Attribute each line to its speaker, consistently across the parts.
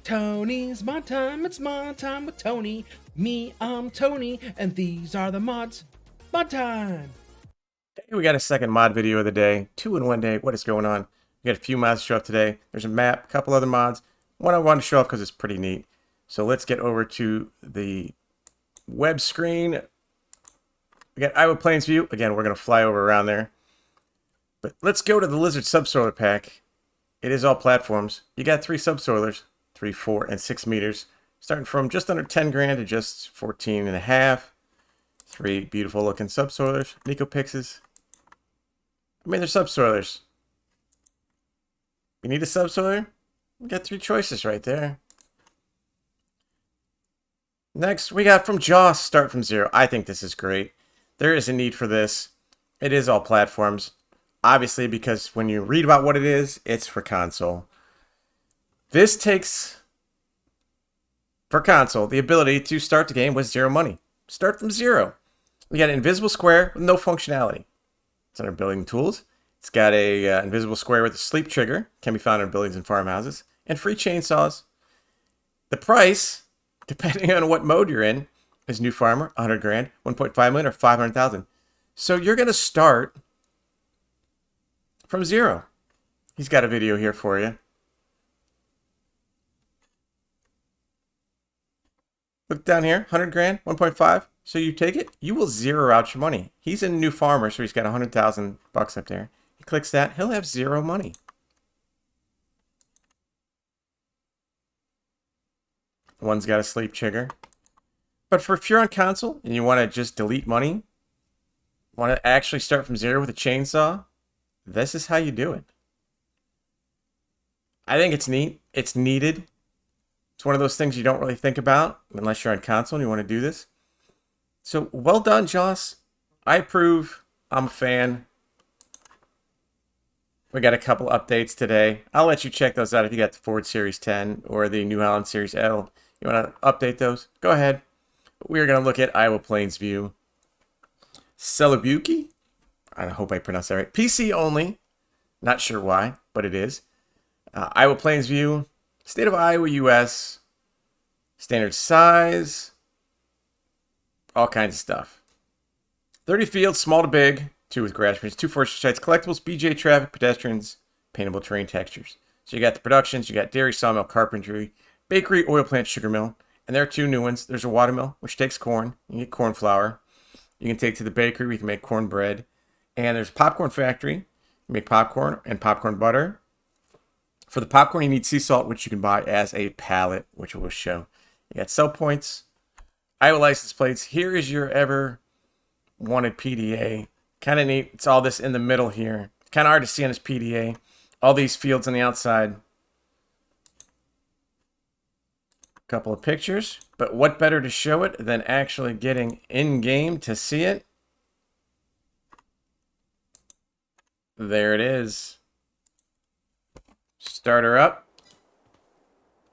Speaker 1: Tony's mod time, it's mod time with Tony. Me, I'm Tony, and these are the mods. Mod time!
Speaker 2: Hey, we got a second mod video of the day. 2 in 1 day. What is going on? We got a few mods to show up today. There's a map, a couple other mods. One I want to show off because it's pretty neat. So let's get over to the web screen. We got Iowa Plains View. Again, we're going to fly over around there. But let's go to the Lizard Subsoiler Pack. It is all platforms. You got 3 subsoilers, 3, 4, and 6 meters. Starting from just under 10 grand to just 14 and a half. 3 beautiful looking subsoilers. Nico Pixes. I mean, they're subsoilers. You need a subsoiler? We got 3 choices right there. Next, we got from Joss, Start from Zero. I think this is great. There is a need for this. It is all platforms. Obviously, because when you read about what it is, it's for console. This takes, for console, the ability to start the game with 0 money. Start from 0. We got an invisible square with no functionality. It's under building tools. It's got a invisible square with a sleep trigger. Can be found in buildings and farmhouses. And free chainsaws. The price, depending on what mode you're in, is new farmer, 100 grand, 1.5 million, or 500,000. So you're going to start from 0. He's got a video here for you. Look down here, 100 grand, 1.5. So you take it, you will zero out your money. He's a new farmer, so he's got 100,000 bucks up there. He clicks that, he'll have 0 money. One's got a sleep trigger. But if you're on console and you want to just delete money, want to actually start from 0 with a chainsaw, this is how you do it. I think it's neat. It's needed. It's one of those things you don't really think about unless you're on console and you want to do this. So, well done, Joss. I approve. I'm a fan. We got a couple updates today. I'll let you check those out if you got the Ford Series 10 or the New Holland Series L. You want to update those? Go ahead. We're going to look at Iowa Plains View. Celebuki? I hope I pronounced that right. PC only. Not sure why, but it is. Iowa Plains View. State of Iowa, U.S. Standard size. All kinds of stuff. 30 fields, small to big. 2 with grass greens. 2 forestry sites, collectibles, BJ traffic, pedestrians, paintable terrain textures. So you got the productions, you got dairy, sawmill, carpentry, bakery, oil plant, sugar mill. And there are 2 new ones. There's a watermill, which takes corn. You can get corn flour. You can take to the bakery where you can make corn bread. And there's a popcorn factory. You make popcorn and popcorn butter. For the popcorn, you need sea salt, which you can buy as a pallet, which we'll show. You got sell points, Iowa license plates. Here is your ever wanted PDA. Kind of neat. It's all this in the middle here. It's kind of hard to see on this PDA. All these fields on the outside. Couple of pictures. But what better to show it than actually getting in-game to see it? There it is. Start her up.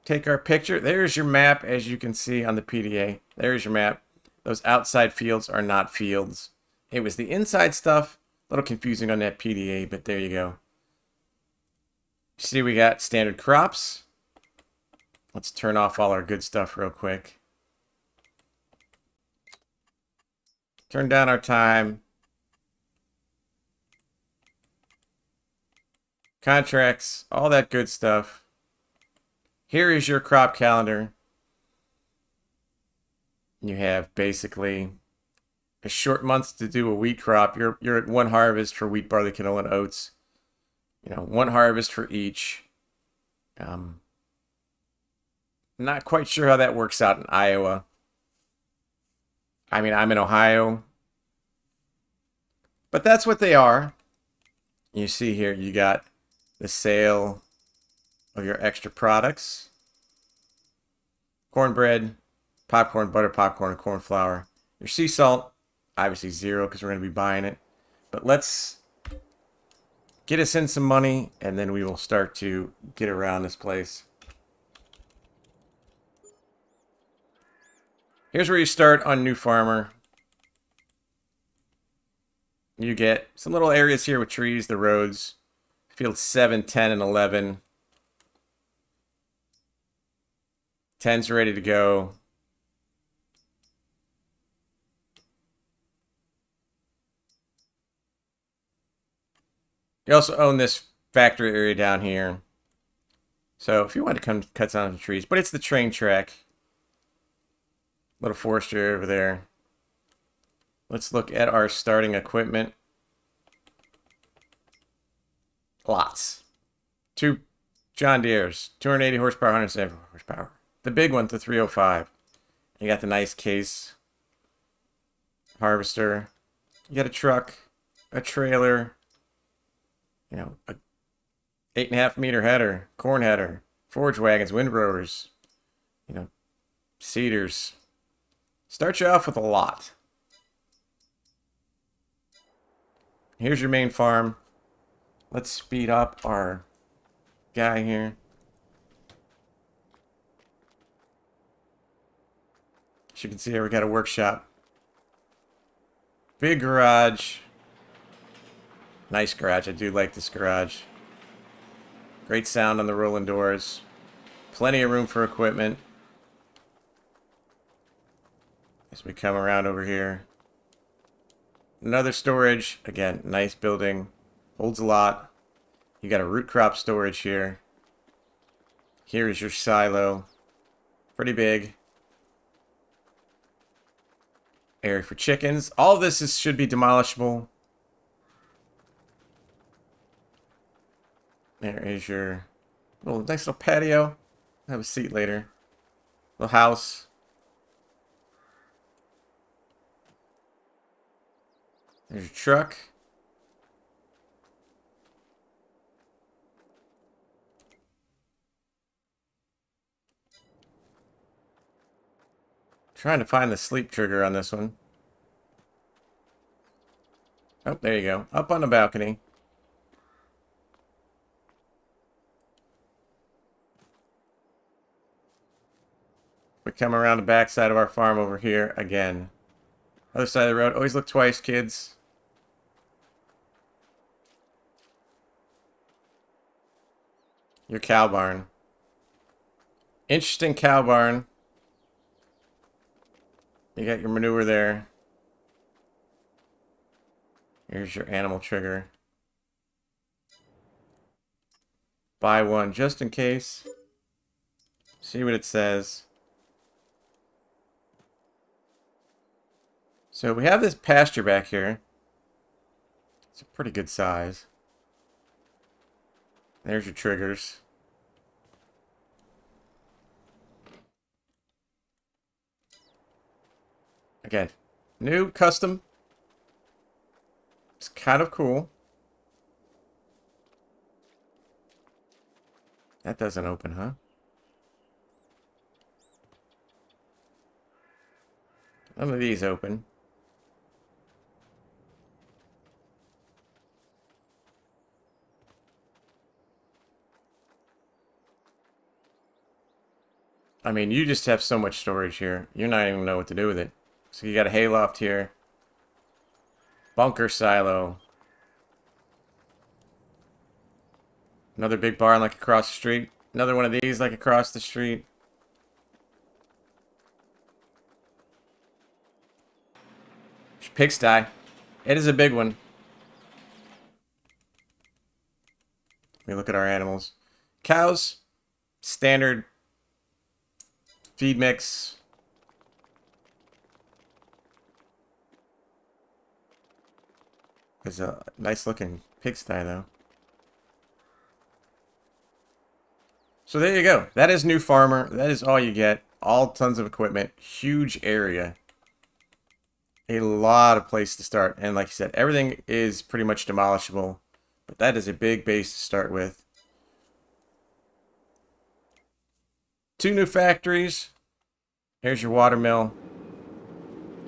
Speaker 2: Take our picture. There's your map, as you can see on the PDA. There's your map. Those outside fields are not fields. It was the inside stuff. A little confusing on that PDA, but there you go. See, we got standard crops. Let's turn off all our good stuff real quick. Turn down our time. Contracts, all that good stuff. Here is your crop calendar. You have basically a short month to do a wheat crop. You're at 1 harvest for wheat, barley, canola, and oats. You know, 1 harvest for each. Not quite sure how that works out in Iowa. I mean, I'm in Ohio. But that's what they are. You see here, you got the sale of your extra products. Cornbread, popcorn, butter, popcorn, and corn flour. Your sea salt, obviously 0 because we're going to be buying it. But let's get us in some money, and then we will start to get around this place. Here's where you start on New Farmer. You get some little areas here with trees, the roads. Field 7, 10, and 11. Tents ready to go. You also own this factory area down here. So if you want to come cut down the trees, but it's the train track. Little forestry over there. Let's look at our starting equipment. Lots. 2 John Deere's, 280 horsepower, 170 horsepower. The big one, the 305. You got the nice case harvester. You got a truck, a trailer, you know, a 8.5 meter header, corn header, forage wagons, windrowers, you know, seeders. Start you off with a lot. Here's your main farm. Let's speed up our guy here. As you can see here, we got a workshop. Big garage. Nice garage. I do like this garage. Great sound on the rolling doors. Plenty of room for equipment. As we come around over here. Another storage. Again, nice building. Holds a lot. You got a root crop storage here. Here is your silo. Pretty big. Area for chickens. All of this should be demolishable. There is your nice little patio. Have a seat later. Little house. There's your truck. Trying to find the sleep trigger on this one. Oh, there you go. Up on the balcony. We come around the back side of our farm over here again. Other side of the road. Always look twice, kids. Your cow barn. Interesting cow barn. You got your manure there. Here's your animal trigger. Buy one just in case. See what it says. So we have this pasture back here. It's a pretty good size. There's your triggers. Again, new custom. It's kind of cool. That doesn't open, huh? None of these open. I mean, you just have so much storage here. You're not even know what to do with it. So you got a hayloft here. Bunker silo. Another big barn like across the street. Another one of these like across the street. Pigsty. It is a big one. Let me look at our animals. Cows. Standard feed mix. It's a nice looking pigsty though. So there you go. That is New Farmer. That is all you get. All tons of equipment. Huge area. A lot of place to start. And like I said, everything is pretty much demolishable. But that is a big base to start with. 2 new factories. Here's your water mill.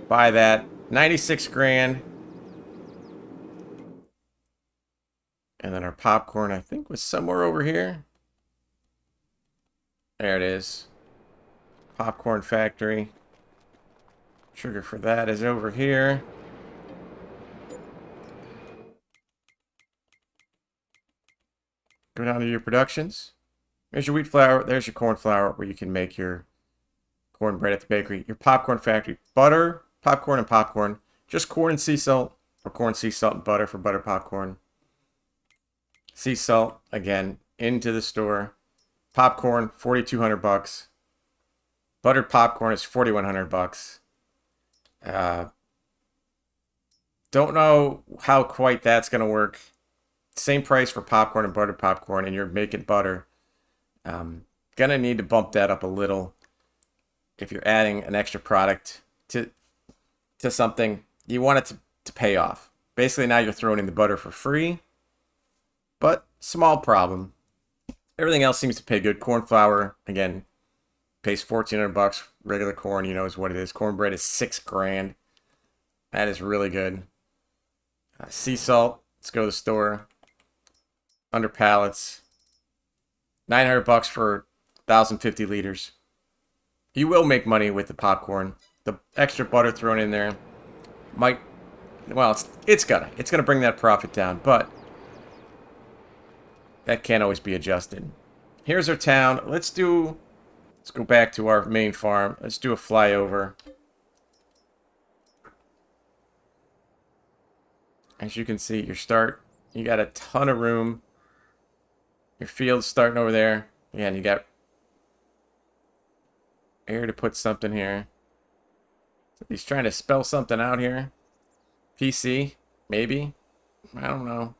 Speaker 2: Buy that. 96 grand. And then our popcorn, I think, was somewhere over here. There it is. Popcorn factory. Trigger for that is over here. Go down to your productions. There's your wheat flour. There's your corn flour where you can make your cornbread at the bakery. Your popcorn factory. Butter, popcorn, and popcorn. Just corn and sea salt. Or corn, sea salt, and butter for butter popcorn. Sea salt, again, into the store. Popcorn, $4,200. Buttered popcorn is $4,100. Don't know how quite that's going to work. Same price for popcorn and buttered popcorn, and you're making butter. Gonna need to bump that up a little if you're adding an extra product to something. You want it to pay off. Basically, now you're throwing in the butter for free, but small problem. Everything else seems to pay good. Corn flour, again, pays $1,400. Regular corn, you know, is what it is. Cornbread is $6,000. That is really good. Sea salt, let's go to the store. Under pallets, $900 for 1,050 liters. You will make money with the popcorn. The extra butter thrown in there might, well, it's gonna bring that profit down, but that can't always be adjusted. Here's our town. Let's go back to our main farm. Let's do a flyover. As you can see, you got a ton of room. Your field's starting over there. Again, you got air to put something here. He's trying to spell something out here. PC, maybe. I don't know.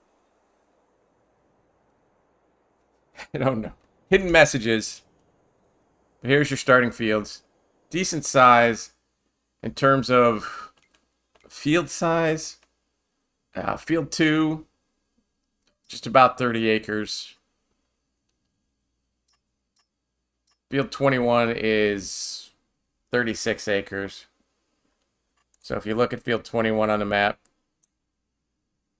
Speaker 2: I don't know. Hidden messages. But here's your starting fields. Decent size in terms of field size. Field 2, just about 30 acres. Field 21 is 36 acres. So if you look at field 21 on the map,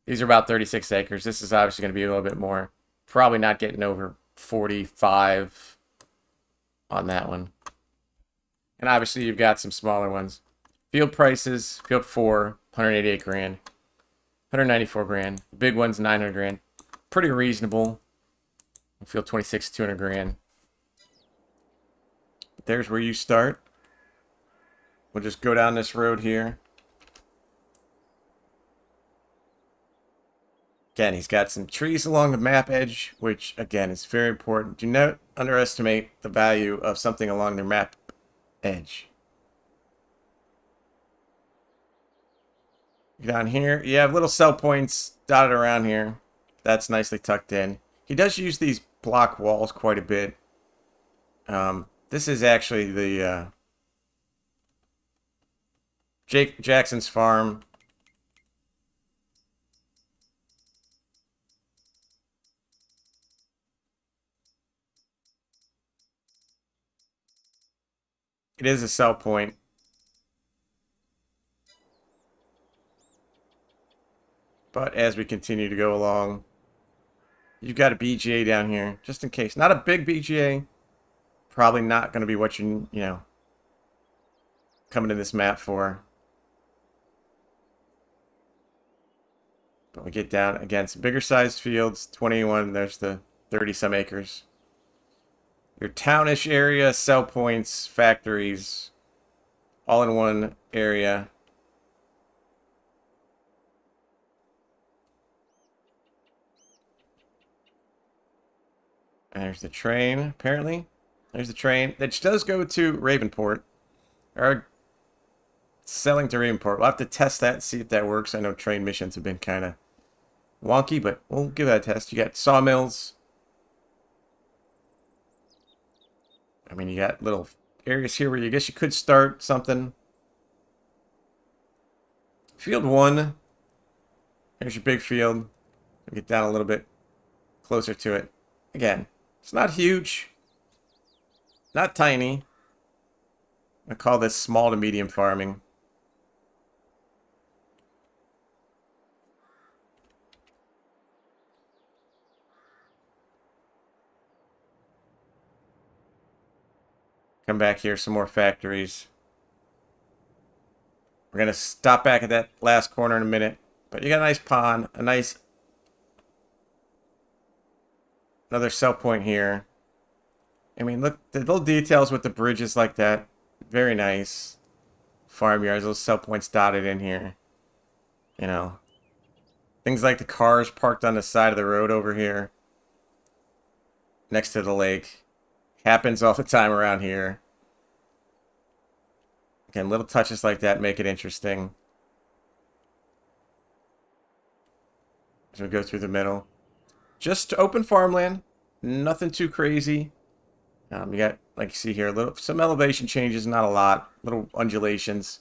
Speaker 2: these are about 36 acres. This is obviously going to be a little bit more. Probably not getting over 45 on that one. And obviously you've got some smaller ones. Field prices, field 4, $188,000. $194,000. The big one's $900,000. Pretty reasonable. Field 26, $200,000. There's where you start. We'll just go down this road here. Again, he's got some trees along the map edge, which, again, is very important. Do not underestimate the value of something along their map edge. Down here, you have little cell points dotted around here. That's nicely tucked in. He does use these block walls quite a bit. This is actually the Jake Jackson's farm. It is a sell point. But as we continue to go along, you've got a BGA down here, just in case. Not a big BGA. Probably not going to be what you know, coming to this map for. But we get down, again, some bigger sized fields. 21, there's the 30-some acres. Your townish area, sell points, factories, all in one area. And there's the train, apparently. There's the train. That does go to Ravenport. Or selling to Ravenport. We'll have to test that and see if that works. I know train missions have been kind of wonky, but we'll give that a test. You got sawmills. I mean, you got little areas here where you guess you could start something. Field 1. Here's your big field. We'll get down a little bit closer to it. Again, it's not huge. Not tiny. I call this small to medium farming. Come back here, some more factories. We're going to stop back at that last corner in a minute. But you got a nice pond, another sell point here. I mean, look, the little details with the bridges like that. Very nice. Farmyards, those sell points dotted in here. You know. Things like the cars parked on the side of the road over here. Next to the lake. Happens all the time around here. Again, little touches like that make it interesting. As we go through the middle. Just open farmland. Nothing too crazy. You got, like you see here, some elevation changes, not a lot. Little undulations.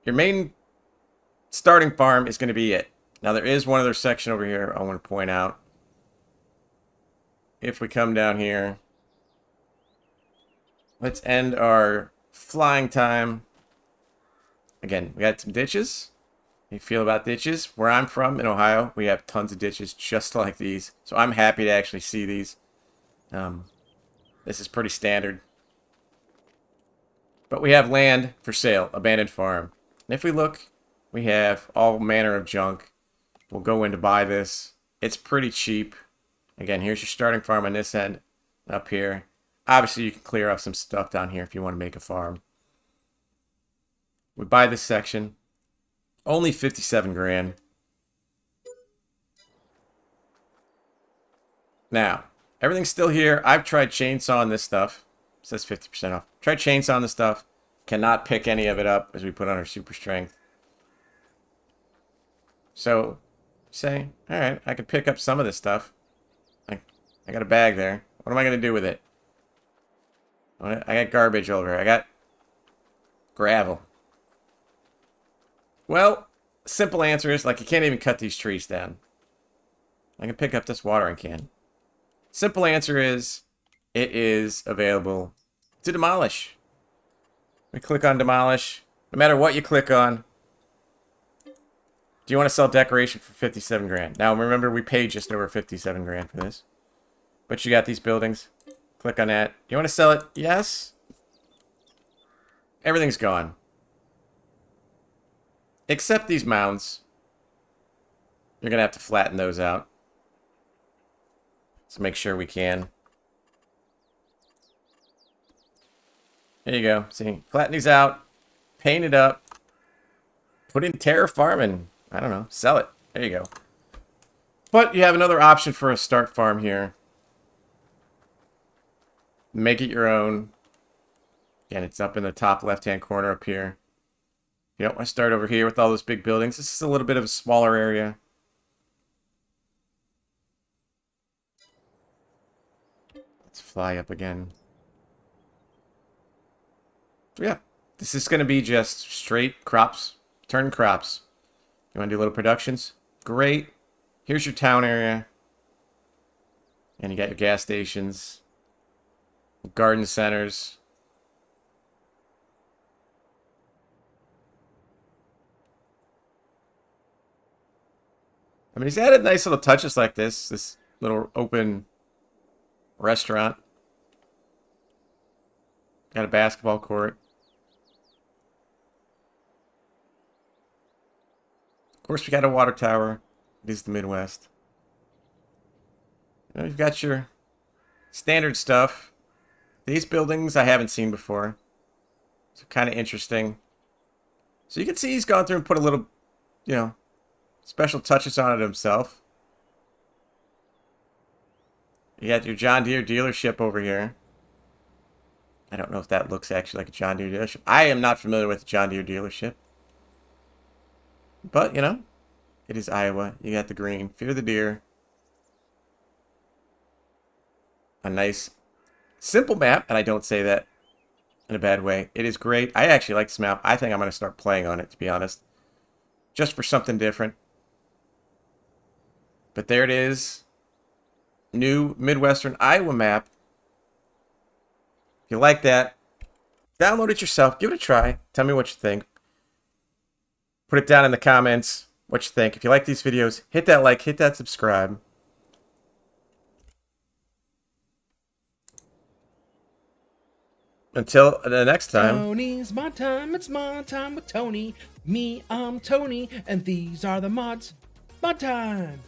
Speaker 2: Your main starting farm is going to be it. Now, there is one other section over here I want to point out. If we come down here, let's end our flying time. Again, we got some ditches. How you feel about ditches? Where I'm from, in Ohio, we have tons of ditches just like these. So I'm happy to actually see these. This is pretty standard. But we have land for sale, abandoned farm. And if we look, we have all manner of junk. We'll go in to buy this. It's pretty cheap. Again, here's your starting farm on this end, up here. Obviously, you can clear off some stuff down here if you want to make a farm. We buy this section. Only 57 grand. Now, everything's still here. I've tried chainsawing this stuff. It says 50% off. Tried chainsawing this stuff. Cannot pick any of it up as we put on our super strength. So, say, all right, I could pick up some of this stuff. I got a bag there. What am I going to do with it? I got garbage over here. I got gravel. Well, simple answer is, like, you can't even cut these trees down. I can pick up this watering can. Simple answer is, it is available to demolish. We click on demolish. No matter what you click on. Do you want to sell decoration for 57 grand? Now, remember, we paid just over 57 grand for this. But you got these buildings. Click on that. You want to sell it? Yes. Everything's gone. Except these mounds. You're going to have to flatten those out. Let's make sure we can. There you go. See, flatten these out. Paint it up. Put in terra farm and, I don't know, sell it. There you go. But you have another option for a start farm here. Make it your own. Again, it's up in the top left-hand corner up here. You don't want to start over here with all those big buildings. This is a little bit of a smaller area. Let's fly up again. Yeah, this is going to be just straight crops. Turn crops. You want to do little productions? Great. Here's your town area. And you got your gas stations. Garden centers. I mean, he's added nice little touches like this. This little open restaurant. Got a basketball court. Of course, we got a water tower. It is the Midwest. You know, you've got your standard stuff. These buildings I haven't seen before. So kind of interesting. So you can see he's gone through and put a little, you know, special touches on it himself. You got your John Deere dealership over here. I don't know if that looks actually like a John Deere dealership. I am not familiar with a John Deere dealership. But, you know, it is Iowa. You got the green. Fear the deer. A nice, simple map, and I don't say that in a bad way. It is great. I actually like this map. I think I'm going to start playing on it, to be honest. Just for something different. But there it is. New Midwestern Iowa map. If you like that, download it yourself. Give it a try. Tell me what you think. Put it down in the comments what you think. If you like these videos, hit that like, hit that subscribe. Until the next time.
Speaker 1: Tony's mod time. It's mod time with Tony. Me, I'm Tony, and these are the mods. Mod time.